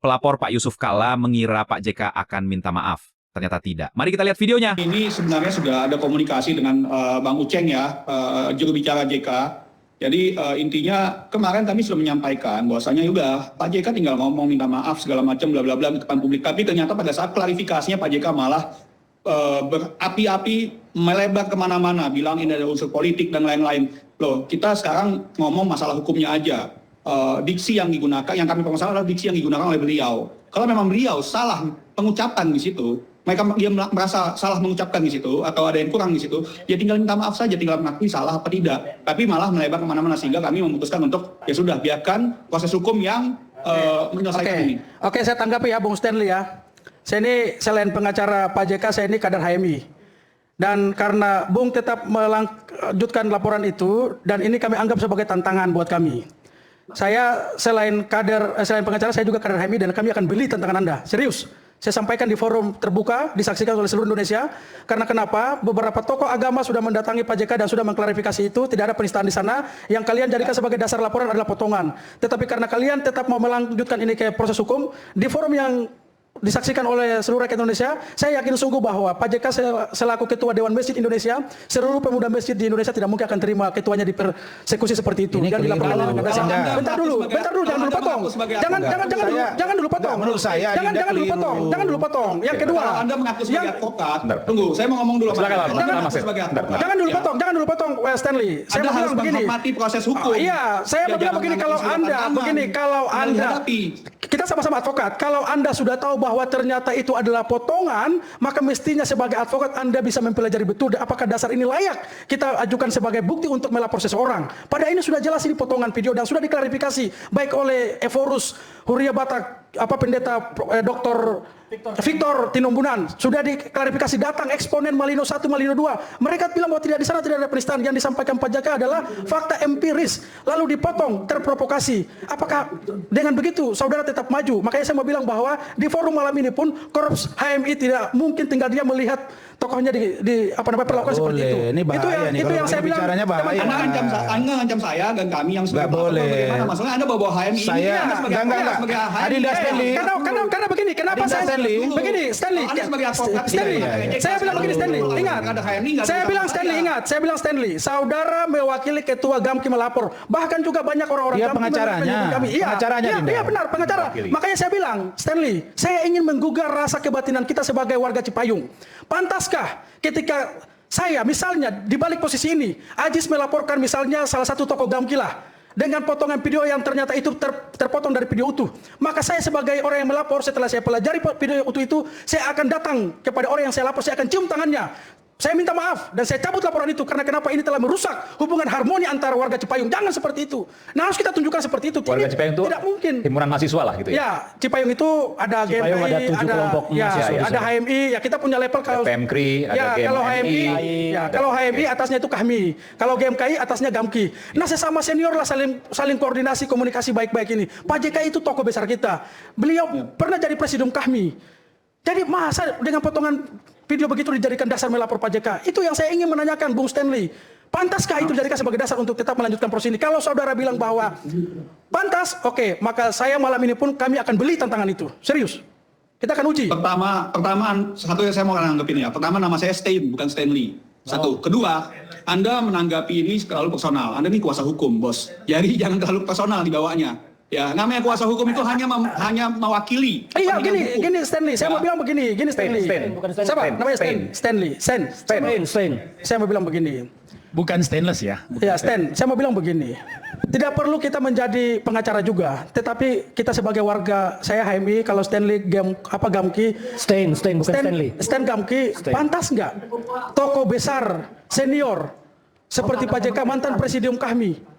Pelapor Pak Yusuf Kalla mengira Pak JK akan minta maaf. Ternyata tidak. Mari kita lihat videonya. Ini sebenarnya sudah ada komunikasi dengan Bang Uceng ya, juru bicara JK. Jadi intinya kemarin kami sudah menyampaikan bahwasanya udah Pak JK tinggal ngomong minta maaf segala macam bla bla bla di depan publik. Tapi ternyata pada saat klarifikasinya Pak JK malah berapi-api melebar kemana-mana, bilang ini ada unsur politik dan lain-lain. Loh, kita sekarang ngomong masalah hukumnya aja. Diksi yang digunakan, yang kami permasalahkan adalah diksi yang digunakan oleh beliau. Kalau memang beliau salah pengucapan di situ, dia merasa salah mengucapkan di situ atau ada yang kurang di situ, dia tinggal minta maaf saja, tinggal mengakui salah apa tidak. Tapi malah melebar kemana-mana sehingga kami memutuskan untuk ya sudah biarkan proses hukum yang menyelesaikan ini. Oke, saya tanggapi ya Bung Stanley ya. Saya ini selain pengacara Pak JK, saya ini kader HMI. Dan karena Bung tetap melanjutkan laporan itu, dan ini kami anggap sebagai tantangan buat kami. Saya selain pengacara, saya juga kader HMI dan kami akan beli tantangan Anda. Serius. Saya sampaikan di forum terbuka, disaksikan oleh seluruh Indonesia. Karena kenapa? Beberapa tokoh agama sudah mendatangi Pak JK dan sudah mengklarifikasi itu. Tidak ada penistaan di sana. Yang kalian jadikan sebagai dasar laporan adalah potongan. Tetapi karena kalian tetap mau melanjutkan ini ke proses hukum, di forum yang disaksikan oleh seluruh rakyat Indonesia, saya yakin sungguh bahwa Pak JK selaku Ketua Dewan Masjid Indonesia, seluruh pemuda masjid di Indonesia tidak mungkin akan terima ketuanya dipersekusi seperti itu. Ini Dan dilaporkan oleh dasar. Bentar dulu, jangan dulu potong. Jangan dulu potong. Menurut saya, jangan dulu potong. Yang kedua, kalau Anda mengaku sebagai advokat, tunggu, saya mau ngomong dulu. Jangan dulu potong, Stanley. Saya Anda harus begini. menghormati proses hukum. Iya, saya bilang begini, kalau Anda kita sama-sama advokat, kalau Anda sudah tahu bahwa ternyata itu adalah potongan, maka mestinya sebagai advokat Anda bisa mempelajari betul apakah dasar ini layak kita ajukan sebagai bukti untuk melapor seseorang. Padahal ini sudah jelas ini potongan video dan sudah diklarifikasi baik oleh Evorus Huria Batak, pendeta Dr. Victor Tinumbunan, sudah diklarifikasi, datang eksponen Malino 1, Malino 2. Mereka bilang bahwa di sana tidak ada penistaan. Yang disampaikan Pak JK adalah fakta empiris, lalu dipotong, terprovokasi. Apakah dengan begitu saudara tetap maju? Makanya saya mau bilang bahwa di forum malam ini pun Korps HMI tidak mungkin tinggal dia melihat tokohnya perlakuan seperti itu. Ini bahaya itu yang saya bilang. Anda ngancam saya dan kami yang sebagai pelapor. Bagaimana masalahnya Anda bawa HMI? Saya sebagai HMI. Adinda Stanley. Karena begini, kenapa saya begini, Stanley. Saya bilang begini, Stanley. Ingat. Saya bilang Stanley. Saudara mewakili ketua Gamki melapor. Bahkan juga banyak orang-orang Dia pengacaranya. Iya benar, pengacara. Makanya saya bilang, Stanley, saya ingin menggugah rasa kebatinan kita sebagai warga Cipayung. Pantaskah ketika saya misalnya di balik posisi ini, Ajis melaporkan misalnya salah satu tokoh Gamki lah, dengan potongan video yang ternyata itu terpotong dari video utuh. Maka saya sebagai orang yang melapor, setelah saya pelajari video utuh itu, saya akan datang kepada orang yang saya lapor, saya akan cium tangannya. Saya minta maaf dan saya cabut laporan itu karena kenapa ini telah merusak hubungan harmoni antara warga Cipayung. Jangan seperti itu. Nah, harus kita tunjukkan seperti itu. Warga Cipayung itu tidak mungkin. Himpunan mahasiswa lah gitu ya. Ya, Cipayung itu ada GMI, ada 7 kelompok mahasiswa. ada HMI, ya kita punya level kalau PMKRI, ada GMI. Kalau HMI atasnya itu Kahmi. Kalau GMKI atasnya Gamki. Nah, sesama senior lah saling koordinasi, komunikasi baik-baik ini. Pak JK itu tokoh besar kita. Beliau pernah jadi presidium Kahmi. Jadi masa dengan potongan video begitu dijadikan dasar melapor Pak JK? Itu yang saya ingin menanyakan, Bung Stanley. Pantaskah itu dijadikan sebagai dasar untuk tetap melanjutkan proses ini? Kalau saudara bilang bahwa pantas, oke, maka saya malam ini pun kami akan beli tantangan itu. Serius. Kita akan uji. Pertama, satu yang saya mau nanggapin ya. Pertama, nama saya Stein, bukan Stanley. Satu. Kedua, Anda menanggapi ini terlalu personal. Anda ini kuasa hukum, bos. Jadi jangan terlalu personal dibawanya. Ya, namanya kuasa hukum itu hanya mewakili. Iya, gini Stanley. Saya mau bilang begini, Stanley. Siapa? Namanya Stanley. Saya mau bilang begini. Bukan stainless ya. Ya, saya mau bilang begini. Tidak perlu kita menjadi pengacara juga, tetapi kita sebagai warga, saya HMI, kalau Stanley Gamki, Bukan Stanley. Stan Gamki, pantas nggak? Tokoh besar, senior, seperti Pak JK mantan presidium Kahmi.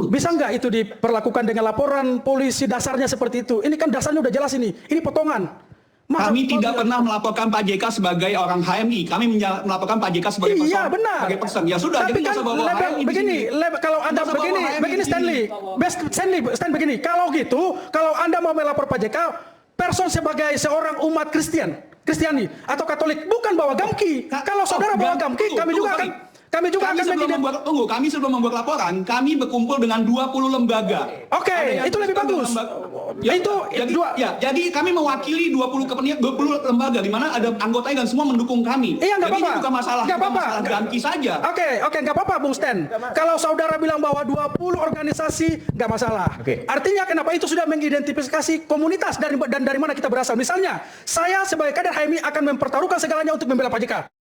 Bisa nggak itu diperlakukan dengan laporan polisi dasarnya seperti itu? Ini kan dasarnya udah jelas ini potongan. Kami tidak pernah melaporkan Pak JK sebagai orang HMI. Kami melaporkan Pak JK sebagai person. Iya benar. Sebagai person. Ya sudah. Tapi kan kalau Anda begini Stanley begini. Kalau gitu, kalau Anda mau melapor Pak JK, person sebagai seorang umat Kristiani atau Katolik, bukan bawa Gamki. Kalau saudara bawa Gamki, kami juga akan Kami juga akan kami sebelum membuat laporan, kami berkumpul dengan 20 lembaga. Oke, itu lebih bagus. Jadi kami mewakili 20 lembaga di mana ada anggotanya dan semua mendukung kami. Iya, nggak Jadi apa-apa. ini bukan masalah ganti saja. Oke, nggak apa-apa, Bung Sten. Kalau saudara bilang bahwa 20 organisasi, nggak masalah. Oke. Artinya kenapa itu sudah mengidentifikasi komunitas dan dari mana kita berasal. Misalnya, saya sebagai kader HMI akan mempertaruhkan segalanya untuk membela Pak JK.